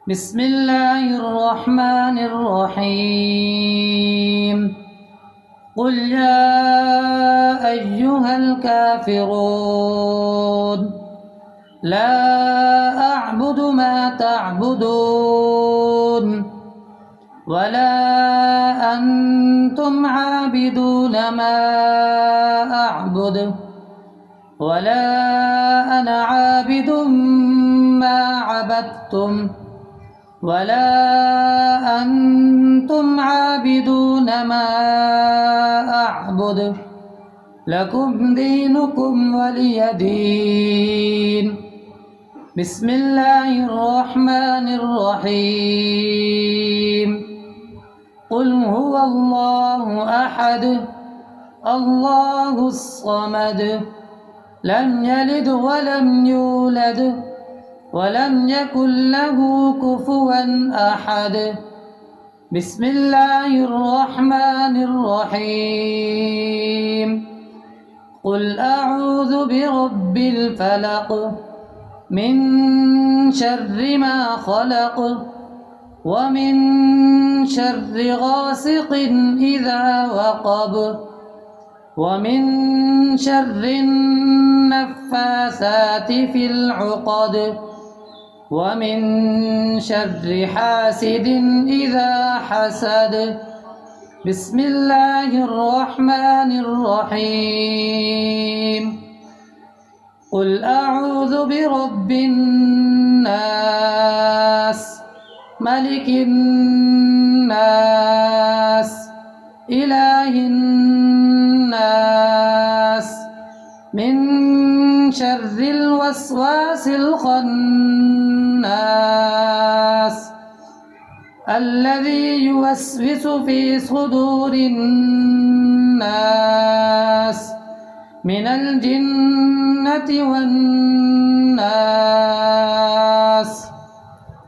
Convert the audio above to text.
بسم الله الرحمن الرحيم قل يا أيها الكافرون لا أعبد ما تعبدون ولا أنتم عابدون ما أعبد ولا أنا عابد ما عبدتم ولا أنتم عابدون ما أعبد لكم دينكم ولي دين. بسم الله الرحمن الرحيم قل هو الله أحد الله الصمد لم يلد ولم يولد ولم يكن له كفوا أحد. بسم الله الرحمن الرحيم قل أعوذ برب الفلق من شر ما خلق ومن شر غاسق إذا وقب ومن شر النفاثات في العقد ومن شر حاسد إذا حسد. بسم الله الرحمن الرحيم قل أعوذ برب الناس ملك الناس إله الناس من شر الوسواس الخناس الذي يوسوس في صدور الناس من الجنة والناس.